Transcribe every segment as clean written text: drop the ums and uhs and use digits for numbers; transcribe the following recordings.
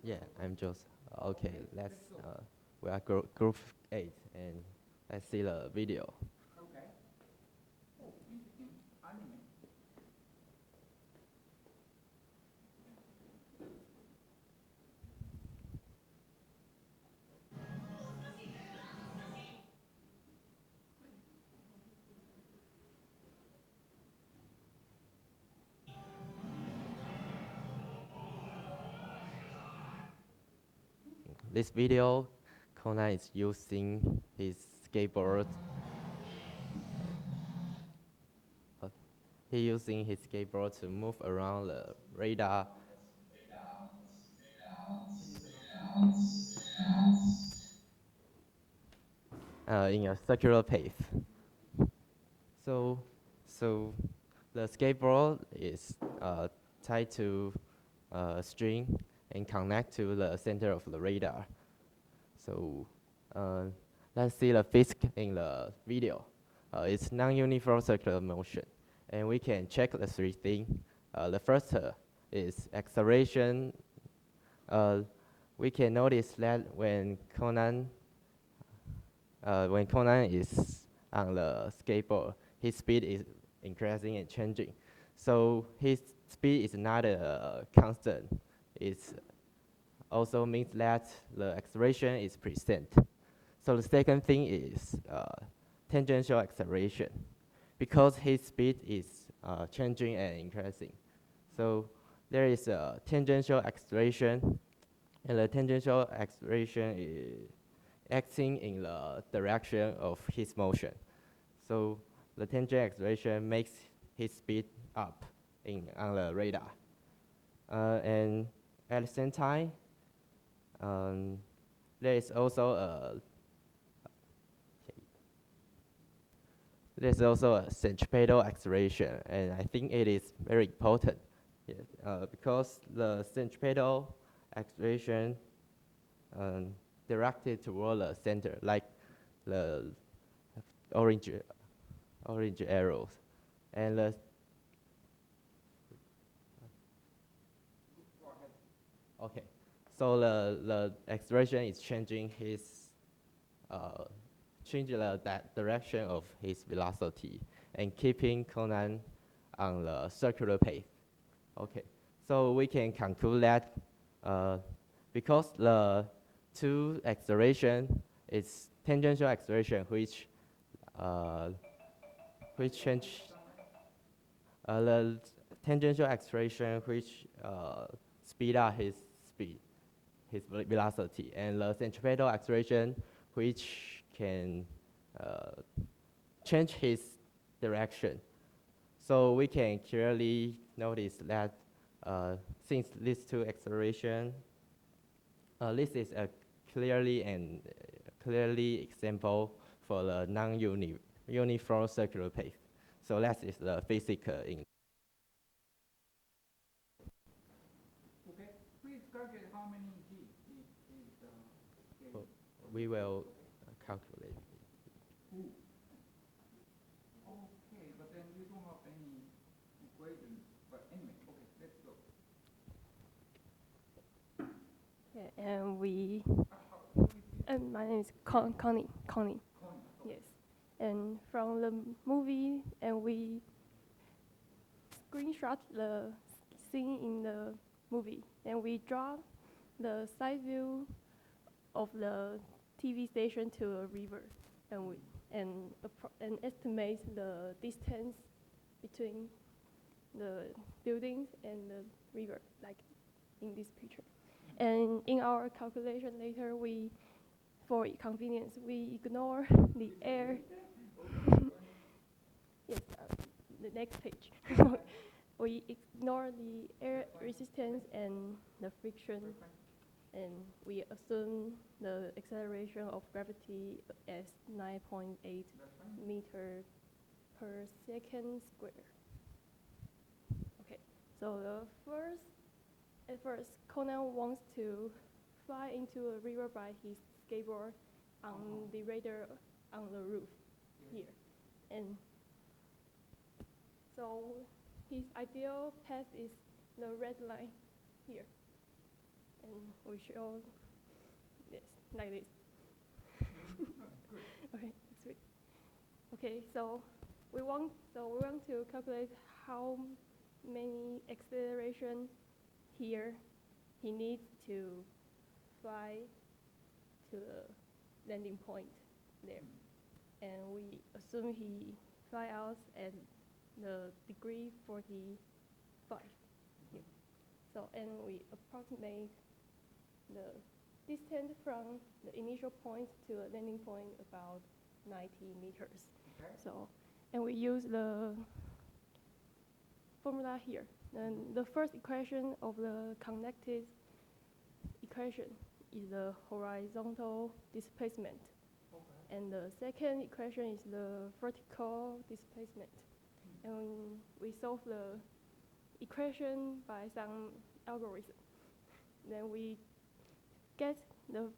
Yeah, I'm Joseph. Okay, let's. We are group 8, and let's see the video. This video, Conan is using his skateboard. He using his skateboard to move around the radar. In a circular path. So the skateboard is tied to a string and connect to the center of the radar. So let's see the physics in the video. It's non-uniform circular motion, and we can check the three things. The first is acceleration. We can notice that when Conan is on the skateboard, his speed is increasing and changing. So his speed is not constant. It also means that the acceleration is present. So the second thing is tangential acceleration, because his speed is changing and increasing. So there is a tangential acceleration, and the tangential acceleration is acting in the direction of his motion. So the tangential acceleration makes his speed up on the radar. And at the same time, there is also a centripetal acceleration, and I think it is very important, because the centripetal acceleration directed toward the center, like the orange arrows, and the okay. So the acceleration is changing the direction of his velocity and keeping Conan on the circular path. Okay, so we can conclude that because the two acceleration is tangential acceleration, which change the tangential acceleration which speed up his velocity, and the centripetal acceleration which can change his direction. So we can clearly notice that since these two acceleration, this is a clearly example for the non-uniform circular path. So that is the physics in. Okay, please calculate how many G is So we will calculate. Okay, but then you don't have any equation. But anyway, okay, let's go. Yeah, and my name is Connie. Yes, and from the movie, and we screenshot the scene in the movie, and we draw the side view of the TV station to a river, and estimate the distance between the buildings and the river, like in this picture. And in our calculation later, for convenience, we ignore the air. Yes, the next page. We ignore the air resistance and the friction, and we assume the acceleration of gravity as 9.8 meter per second square. Okay, so at first, Conan wants to fly into a river by his skateboard on the radar on the roof here. And so his ideal path is the red line here, and we show this like this. Okay, that's it. Okay, so we want to calculate how many acceleration here he needs to fly to the landing point there, and we assume he fly out at the degree 45. Yeah. So, and we approximate the distance from the initial point to a landing point about 90 meters. Okay. So, and we use the formula here. And the first equation of the connected equation is the horizontal displacement. Okay. And the second equation is the vertical displacement. And we solve the equation by some algorithm. Then we get the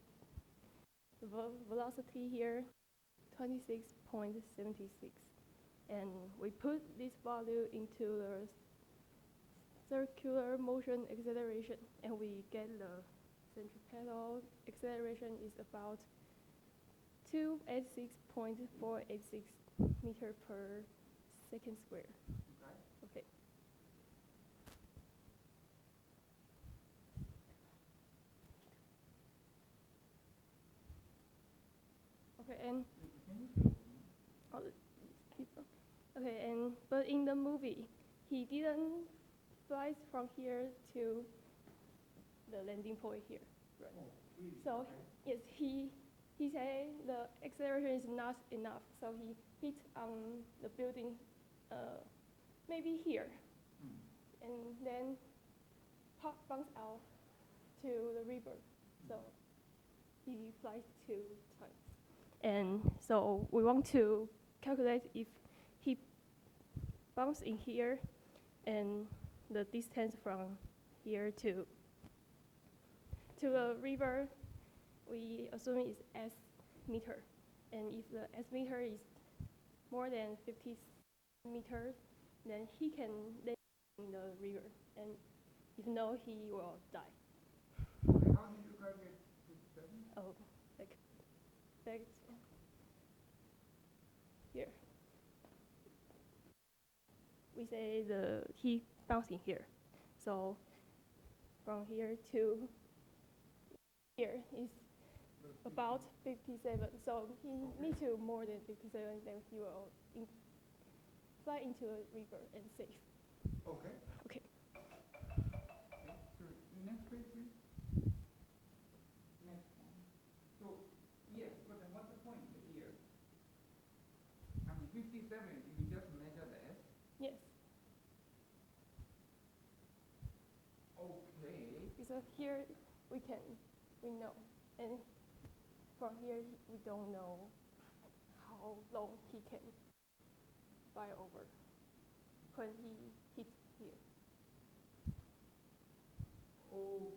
velocity here, 26.76. And we put this value into the circular motion acceleration, and we get the centripetal acceleration is about 286.486 meter per second square. Okay. Okay. Okay, and okay, and but in the movie, he didn't fly from here to the landing point here, right? Oh, really? So Okay. yes, he said the acceleration is not enough, so he hit on the building, maybe here, and then bounce out to the river. So he flies 2 times, and so we want to calculate if he bumps in here, and the distance from here to the river, we assume is S meter. And if the S meter is more than 50 meters, then he can land in the river. And if no, he will die. Okay, how did you calculate 57? Oh, like back here. We say he bouncing here. So from here to here is about 57. So he needs to more than 57, then he will fly into a river and safe. Okay. Okay. So next page, please. Next one. So yes, but then what's the point here? I mean, 57. You just measure the S. Yes. Okay. So here we know, and from here we don't know how long he can fly over when he hits here. Okay.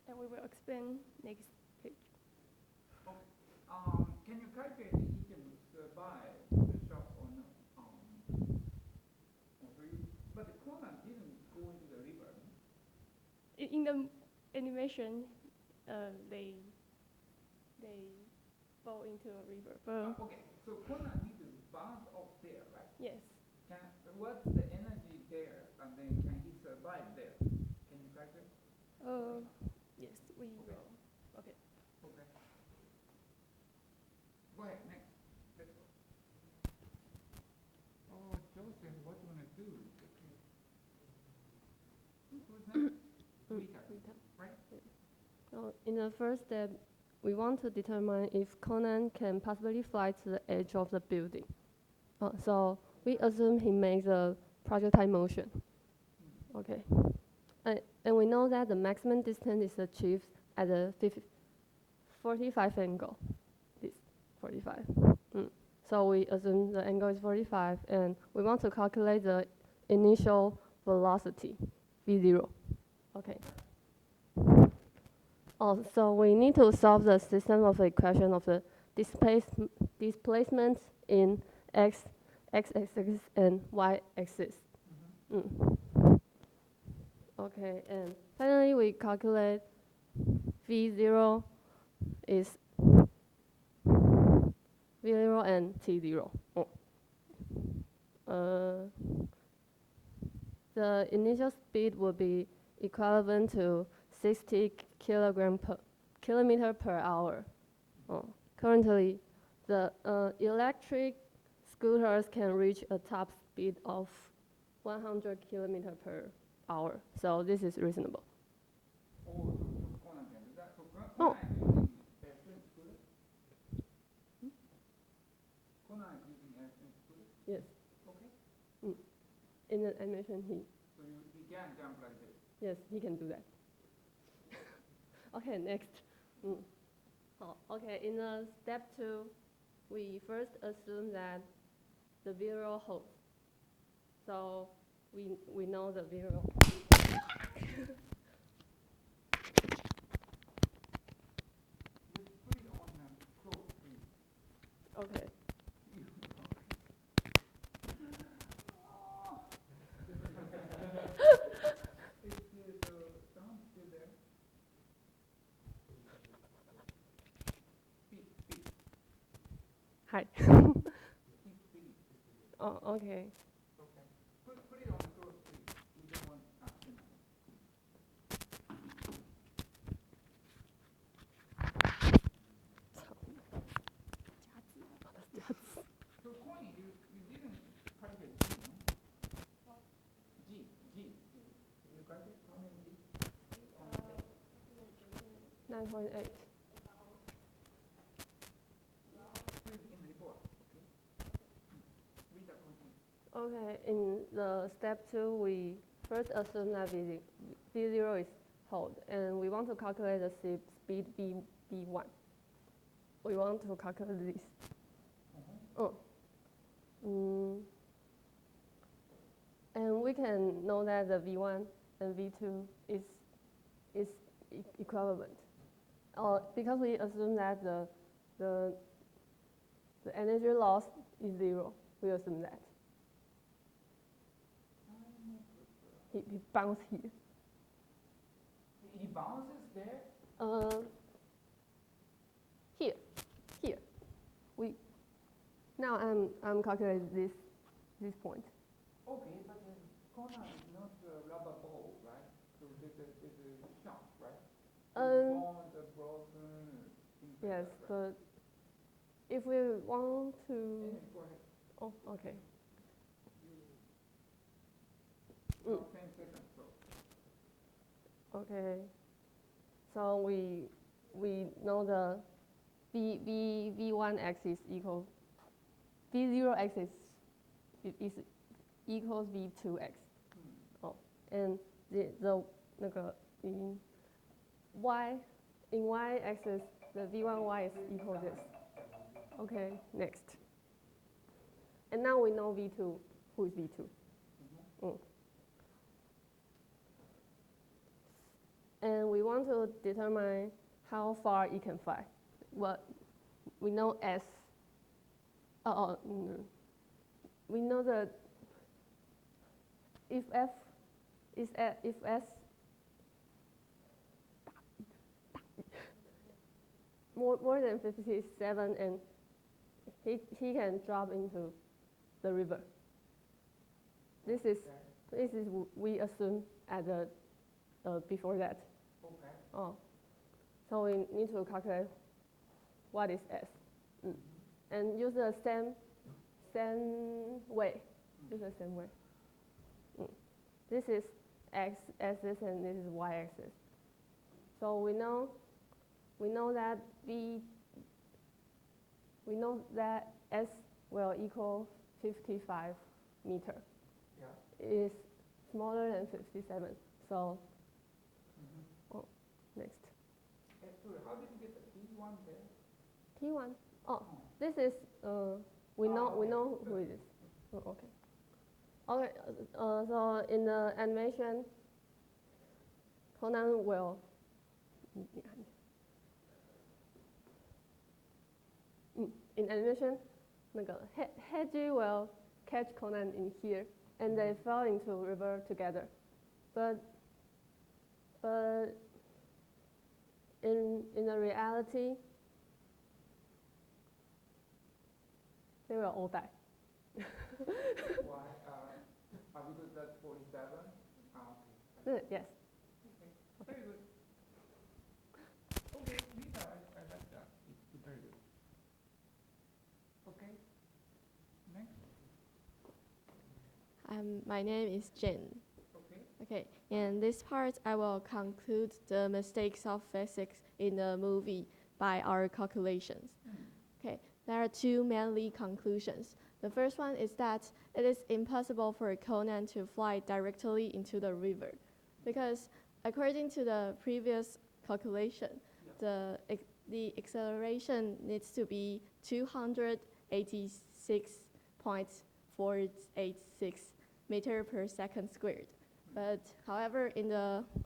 And we will explain next page. Okay. Can you calculate if he can survive the shock or not? But the Conan didn't go into the river. In the animation, they fall into a river. Okay, so Conan needs to bounce off there, right? Yes. What's the energy there, and then can he survive there? Can you calculate? Yes, we will. Okay. Okay. Go ahead, next. Let's go. Oh, Joseph, what do you want to do? Who's next? Rita, right? So in the first step, we want to determine if Conan can possibly fly to the edge of the building. So we assume he makes a projectile motion. Okay. And we know that the maximum distance is achieved at the 45 angle. This 45. So we assume the angle is 45, and we want to calculate the initial velocity, v0. Okay. So we need to solve the system of the equation of the displacement in x-axis and y-axis. Okay, and finally we calculate V0 is V0 and T0. The initial speed will be equivalent to 60 kilometer per hour. Currently, the electric scooters can reach a top speed of 100 kilometer per hour. So this is reasonable. Oh, so Conan can do that. So Oh. Conan is using airplane scooter? Conan is using airplane scooter? Yes. Okay. In the animation, he can jump like this. yes, he can do that. Okay, next. Okay, in step 2, we first assume that the zero holds. So we know the zero. Just put it on close, please. Okay. Is the sound still there? Speak. Hi. Keep speaking. Oh, okay. Okay. Put it on close, please. We don't want action. So Connie, you didn't calculate G, no? G. You calculate how many G? 9.8. Put it in the report, okay? Read the content. Okay, in the step 2, we first assume that V0 is hold, and we want to calculate the speed V1. We want to calculate this. And we can know that the V1 and V2 is equivalent. Because we assume that the energy loss is 0, we assume that. He bounced here. He bounces there? Here. Now I'm calculating this point. Okay, but the Conan is not a rubber ball, right? So there's a shock, right? Bones are broken. Yes, but if we want to. Anyway, go ahead. Oh, okay. Now 10 seconds, so. Okay. So we know the V1 axis equals V0 axis is equals V2x. And the in y axis the V1y is equal this. Okay, next. And now we know V2. Who is V2? And we want to determine how far it can fly. Well, we know S. We know that if F is if S more than 57, and he can drop into the river. This is we assume at the before that. Okay. So we need to calculate what is S, and use the same way. Use the same way. This is x axis and this is y axis. So we know that S will equal 55 meter. Yeah. It is smaller than 57. So next. Sorry, how did you get the T1 there? T1. This is we know who it is. Okay. Okay. So in the animation, Conan will. In animation, Hedgie will catch Conan in here, and they fell into river together. But But in the reality, they will all die. Why? Because that's 47? Yes. Very good. Okay, Lisa, I like that. It's very good. Okay. Next. My name is Jen. Okay. Okay, in this part, I will conclude the mistakes of physics in the movie by our calculations. Okay, there are two mainly conclusions. The first one is that it is impossible for Conan to fly directly into the river, because according to the previous calculation, the acceleration needs to be 286.486 meter per second squared. But however,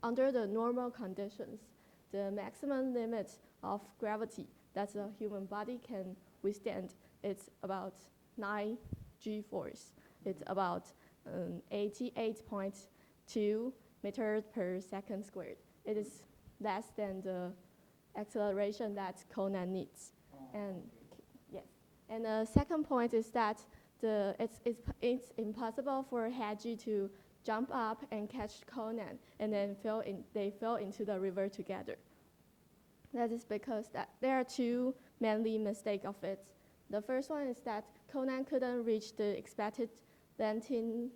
under the normal conditions, the maximum limit of gravity that the human body can withstand is about 9 g-force. It's about 88.2 meters per second squared. It is less than the acceleration that Conan needs. And yes. And the second point is that it's impossible for Haji to jump up and catch Conan, and then they fell into the river together. That is because there are two mainly mistakes of it. The first one is that Conan couldn't reach the expected landing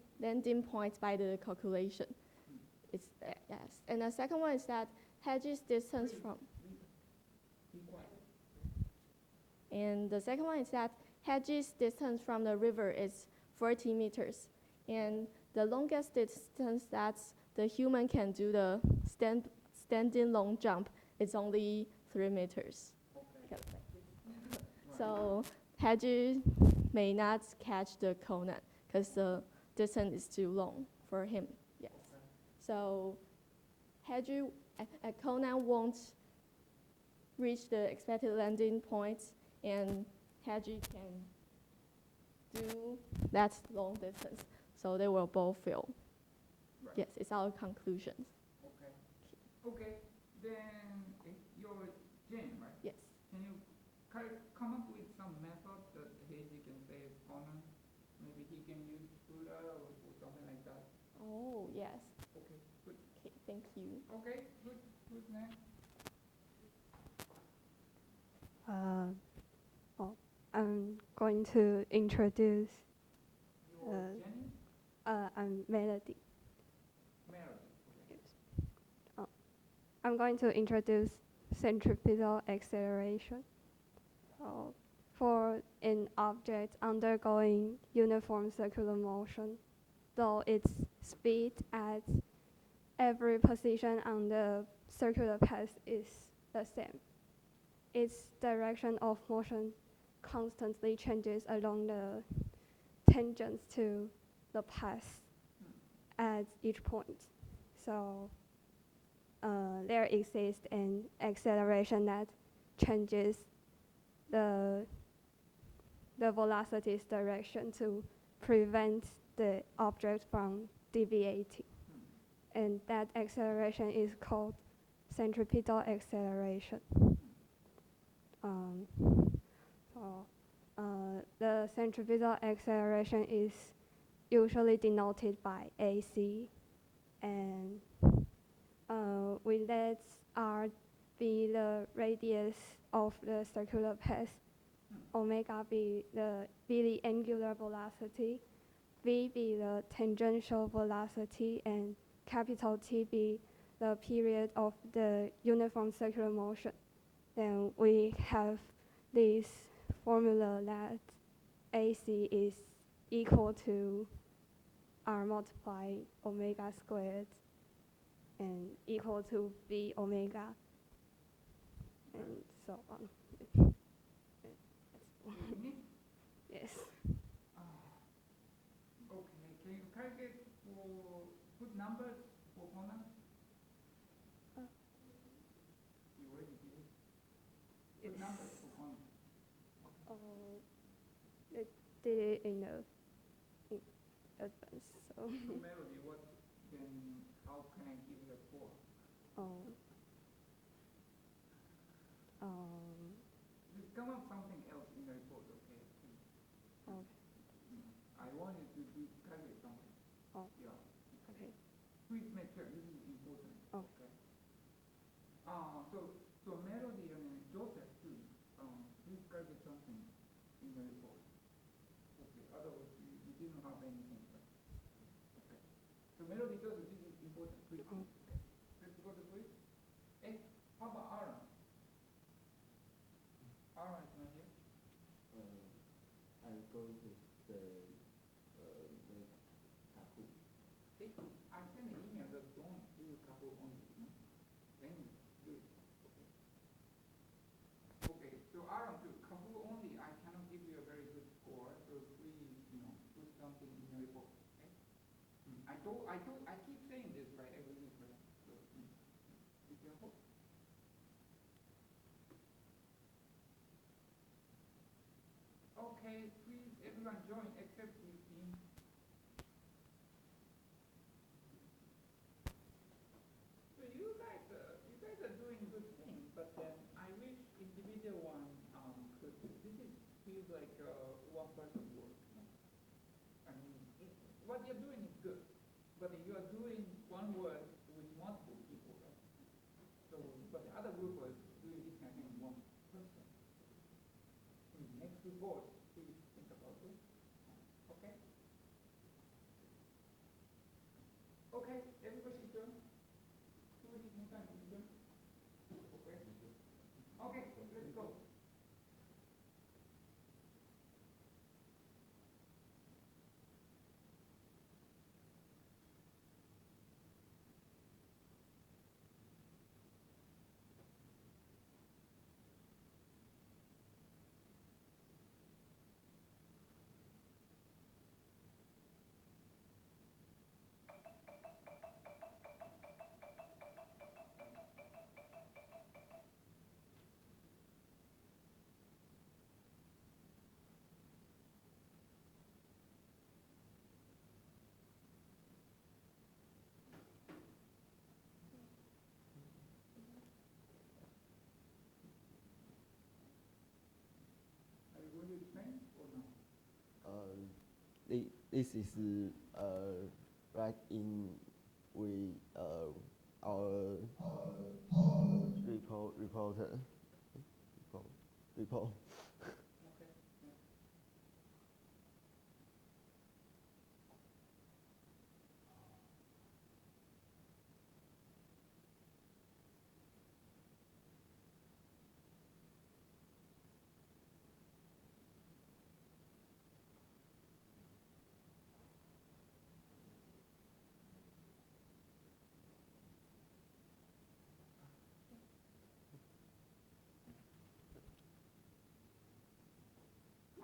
point by the calculation. Yes. And the second one is that Haji's distance from And the second one is that Haji's distance from the river is 40 meters. And the longest distance that the human can do the standing long jump is only 3 meters. Okay. So Haji may not catch the Conan because the distance is too long for him. Yes. So Conan won't reach the expected landing point, and Haji can do that long distance. So they will both fail. Right. Yes, it's our conclusions. Okay. Okay. Then you're Jane, right? Yes. Can you come up with some method that Haji can save Conan? Maybe he can use Buddha or something like that. Oh, yes. Okay. Good. Okay, thank you. Okay. Good. Who's next? I'm going to introduce. You're Jenny? I'm Melody. Melody. Okay. Yes. I'm going to introduce centripetal acceleration. For an object undergoing uniform circular motion, though its speed at every position on the circular path is the same, its direction of motion constantly changes along the tangents to the path at each point. So there exists an acceleration that changes the velocity's direction to prevent the object from deviating. And that acceleration is called centripetal acceleration. The centripetal acceleration is usually denoted by AC, and we let R be the radius of the circular path, omega be the angular velocity, V be the tangential velocity, and capital T be the period of the uniform circular motion. Then we have this formula that AC is equal to R multiplied omega squared and equal to V omega, and so on. Yes. Okay. Can you calculate for good numbers for Conan? You already did it. Good numbers for Conan. It did it in advance. So So Melody, how can I give you a score? Um, um, Just come up something else in the report, okay? okay. I want you to calculate something. Oh. Yeah. Okay. Please make sure this is important. Okay. So Melody and Joseph too. Please calculate something in the report. Okay. Otherwise, you didn't have anything. Okay. So Melody, Joseph, this is important. Please. Okay. Let's go to please. Hey, how about Aaron? Aaron is not here. I'm going to the Hey, I sent an email that don't do a couple only. Then do it. Okay. Okay. So Aaron, to couple only, I cannot give you a very good score. So please, put something in the report. Okay. I keep saying this right every week, right? So be careful. Okay, please, everyone join except Christine. So you guys are doing good things, but then I wish individual one could. This feels like one person work. I mean, what you're doing is good, but you are doing one work with multiple people, right? So, but the other group was doing this kind of thing one person. Next report, please think about this. Okay. Okay, everybody done. Okay, let's go. Are you going to explain or no? This is right in we our reporter report. Okay. Yeah.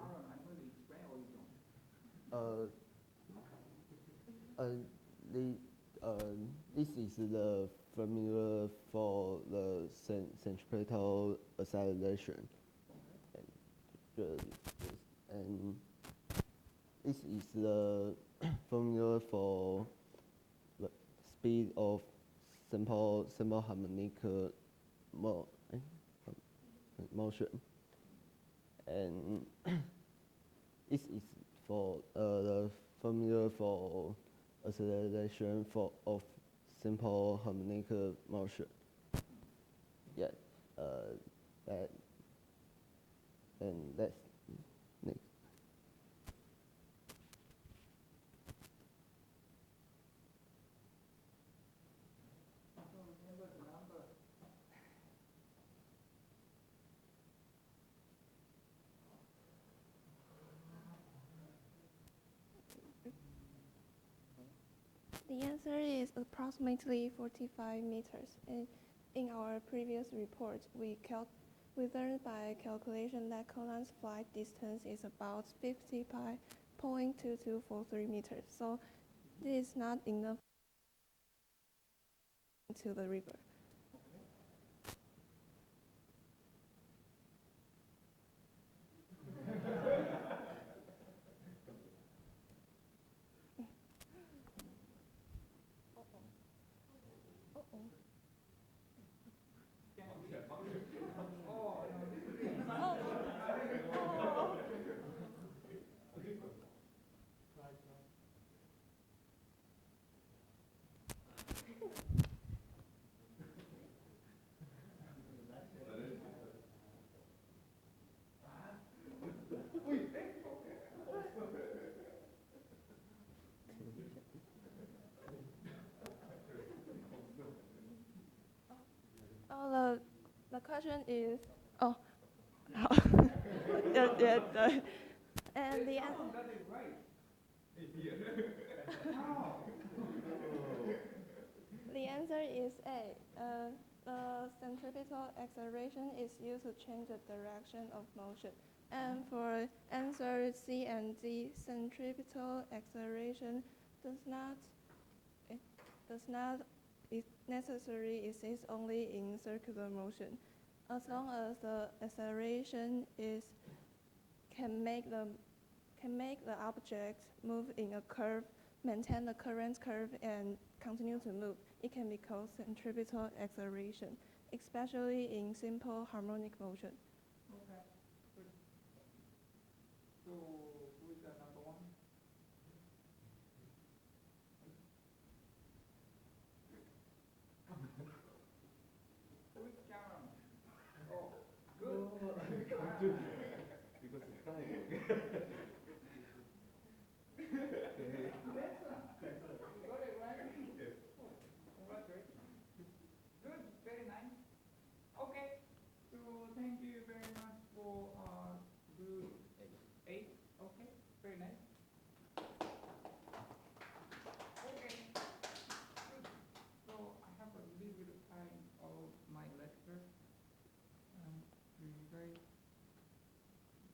Aaron, I'm going to explain or you don't? This is the formula for the centripetal acceleration, and this is the formula for the speed of simple harmonic motion, and this is for the formula for acceleration of simple harmonic motion. Yeah, that and that's next. I don't remember the number. The answer is approximately 45 meters. And in our previous report, we learned by calculation that Conan's flight distance is about 50 pi 0.2243 meters. So this is not enough to the river. The question is, oh, and the answer. Someone got it right. The answer is A. The centripetal acceleration is used to change the direction of motion. And for answer C and D, centripetal acceleration does not necessarily exist only in circular motion. As long as the acceleration can make the object move in a curve, maintain the current curve, and continue to move, it can be called centripetal acceleration, especially in simple harmonic motion. Okay, good. So, who is that number one? Who is Cameron? Oh, good. Because it's time. Excellent. You got it right? Yes. Congratulations. Good, very nice. Okay, so thank you very much for group 8. Okay, very nice. Okay, good. So I have a little bit of time of my lecture. Do you guys